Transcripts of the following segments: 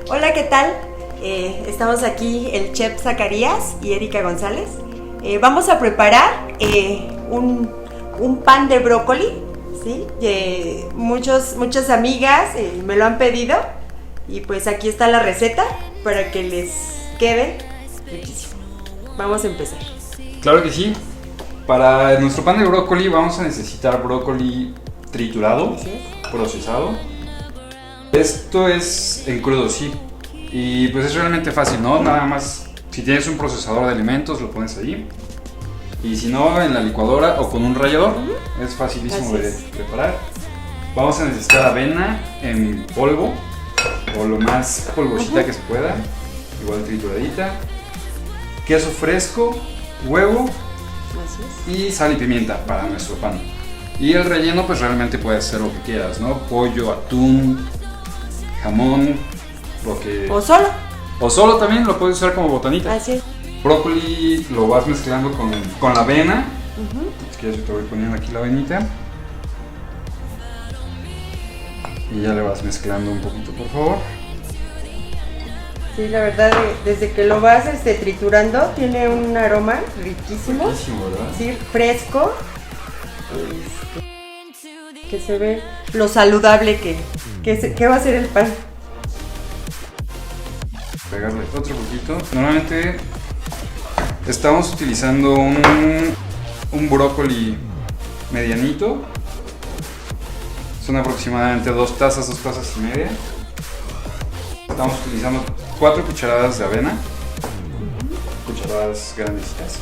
Hola, ¿qué tal? Estamos aquí el chef Zacarías y Erika González. Vamos a preparar un pan de brócoli, ¿sí? Muchas amigas me lo han pedido y pues aquí está la receta para que les quede riquísimo. Vamos a empezar. Claro que sí. Para nuestro pan de brócoli vamos a necesitar brócoli triturado, procesado. Esto es en crudo, sí. Y pues es realmente fácil, ¿no? Nada más, si tienes un procesador de alimentos, lo pones ahí. Y si no, en la licuadora o con un rallador. Es facilísimo de preparar. Vamos a necesitar avena en polvo, o lo más polvosita que se pueda, igual trituradita. Queso fresco, huevo y sal y pimienta para nuestro pan. Y el relleno pues realmente puede ser lo que quieras, ¿no? Pollo, atún, jamón, lo que... O solo. O solo también lo puedes usar como botanita. Así es. Brócoli lo vas mezclando con la avena. Si quieres yo te voy poniendo aquí la avenita. Y ya le vas mezclando un poquito, por favor. Sí, la verdad, desde que lo vas triturando, tiene un aroma riquísimo. Riquísimo, ¿verdad? Sí, fresco. Que se ve lo saludable que va a ser el pan. Pegarle otro poquito. Normalmente estamos utilizando un brócoli medianito. Son aproximadamente 2 tazas y media. Estamos utilizando 4 cucharadas de avena, cucharadas grandecitas.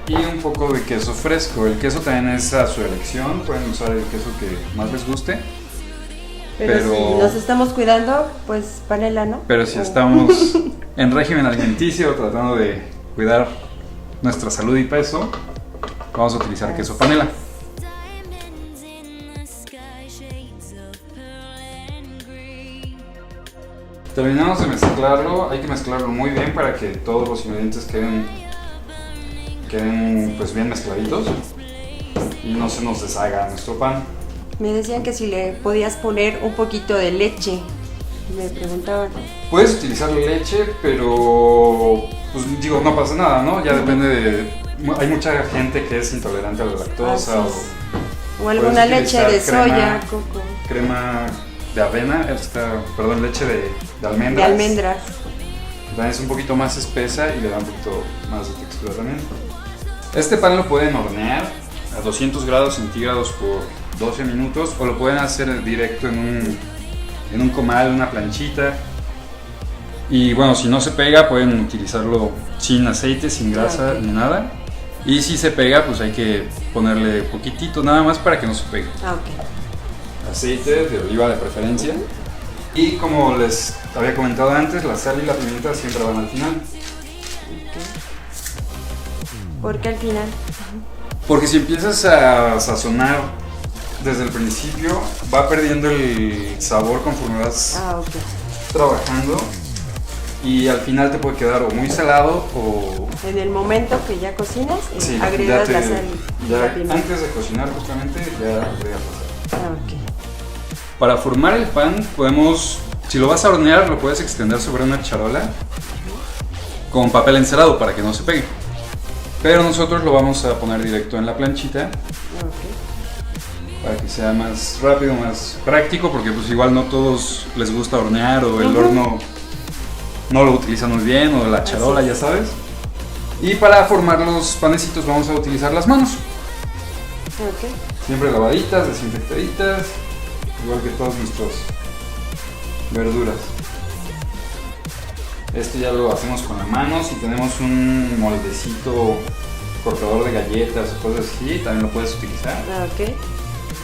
Y un poco de queso fresco. El queso también es a su elección, pueden usar el queso que más les guste. Pero si nos estamos cuidando, pues panela, ¿no? Pero si estamos en régimen alimenticio, tratando de cuidar nuestra salud y peso, vamos a utilizar queso panela. Terminamos de mezclarlo, hay que mezclarlo muy bien para que todos los ingredientes queden pues bien mezcladitos y no se nos deshaga nuestro pan. Me decían que si le podías poner un poquito de leche, me preguntaban. Puedes utilizar leche, pero pues digo, no pasa nada, ¿no? Ya depende de... Hay mucha gente que es intolerante a la lactosa o alguna leche de soya, coco. Crema de avena, leche de almendras. De almendras. También es un poquito más espesa y le da un poquito más de textura también. Este pan lo pueden hornear a 200 grados centígrados por 12 minutos o lo pueden hacer directo en un comal, una planchita. Y bueno, si no se pega pueden utilizarlo sin aceite, sin grasa ni nada. Y si se pega pues hay que ponerle poquitito nada más para que no se pegue. Aceite de oliva de preferencia. Y como les había comentado antes, la sal y la pimienta siempre van al final. ¿Por qué al final? Porque si empiezas a sazonar desde el principio, va perdiendo el sabor conforme vas trabajando. Y al final te puede quedar o muy salado o... En el momento que ya cocinas, agregas la sal y la pimienta. Antes de cocinar justamente ya agregas la sal. Para formar el pan podemos, si lo vas a hornear, lo puedes extender sobre una charola con papel encerado para que no se pegue. Pero nosotros lo vamos a poner directo en la planchita para que sea más rápido, más práctico, porque pues igual no todos les gusta hornear o el horno no lo utilizan muy bien, o la charola, ya sabes. Y para formar los panecitos vamos a utilizar las manos. Siempre lavaditas, desinfectaditas, igual que todas nuestras verduras. Este ya lo hacemos con la mano. Si tenemos un moldecito cortador de galletas o cosas así, también lo puedes utilizar.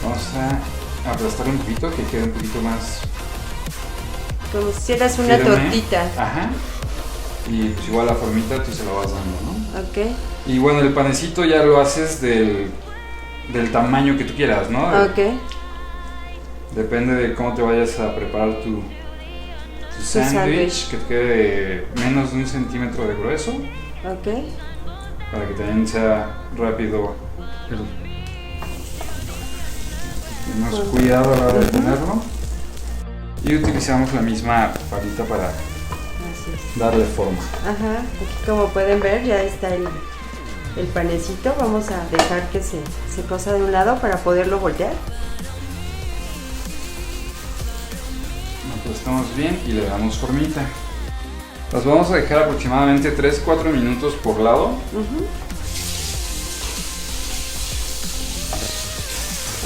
Vamos a aplastarlo un poquito, que quede un poquito más... Como si hicieras una tortita. Ajá. Y pues igual la formita tú se la vas dando, ¿no? Y bueno, el panecito ya lo haces del tamaño que tú quieras, ¿no? Depende de cómo te vayas a preparar tu sándwich, que te quede menos de 1 centímetro de grueso. para que también sea rápido. Tenemos cuidado a la hora de tenerlo. Y utilizamos la misma palita para darle forma. Ajá, aquí como pueden ver ya está el panecito. Vamos a dejar que se cosa de un lado para poderlo voltear. Lo aplastamos bien y le damos formita. Las vamos a dejar aproximadamente 3-4 minutos por lado.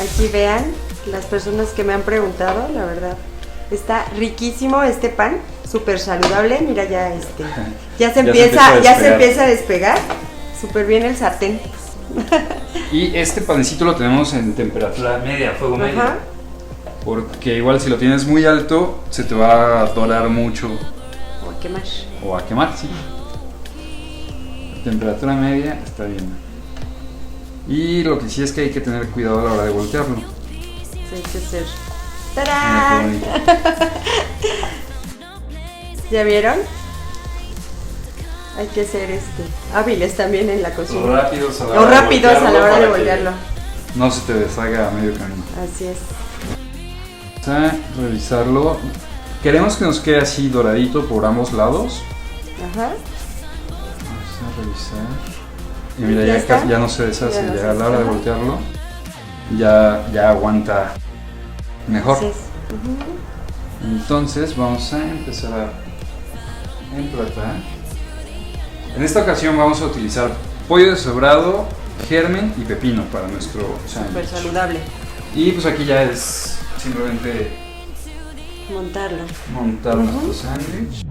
Aquí vean, las personas que me han preguntado, la verdad, está riquísimo este pan, súper saludable. Mira, ya se empieza a despegar. Súper bien el sartén. Y este pancito lo tenemos en temperatura media, fuego medio. Porque igual si lo tienes muy alto, se te va a dorar mucho. O a quemar. O a quemar, sí. Temperatura media está bien. Y lo que sí es que hay que tener cuidado a la hora de voltearlo. Sí, hay que ser. ¡Tarán! ¿Ya vieron? Hay que ser hábiles también en la cocina. Rápidos a la hora de voltearlo. No se te deshaga a medio camino. Así es. Vamos a revisarlo. Queremos que nos quede así doradito por ambos lados. Ajá. Vamos a revisar. Y mira, ya no se deshace, ya a la hora de voltearlo ya aguanta mejor. Así es. Entonces vamos a empezar a emplatar. En esta ocasión vamos a utilizar pollo deshebrado, germen y pepino para nuestro sándwich. Súper saludable. Y pues aquí ya es simplemente montar nuestro sándwich.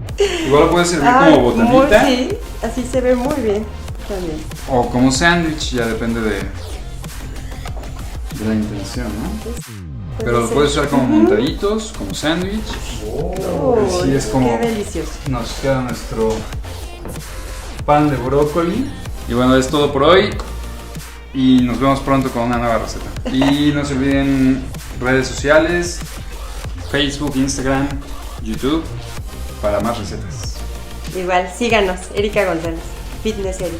Igual lo puedes servir como botanita. Sí, así se ve muy bien también. O como sándwich, ya depende de la intención, ¿no? Pero lo puedes usar como montaditos, como sándwich. Así es como qué delicioso. Nos queda nuestro pan de brócoli. Y bueno, es todo por hoy. Y nos vemos pronto con una nueva receta. Y no se olviden redes sociales, Facebook, Instagram, YouTube, para más recetas. Igual, síganos, Erika González, Fitness Eri.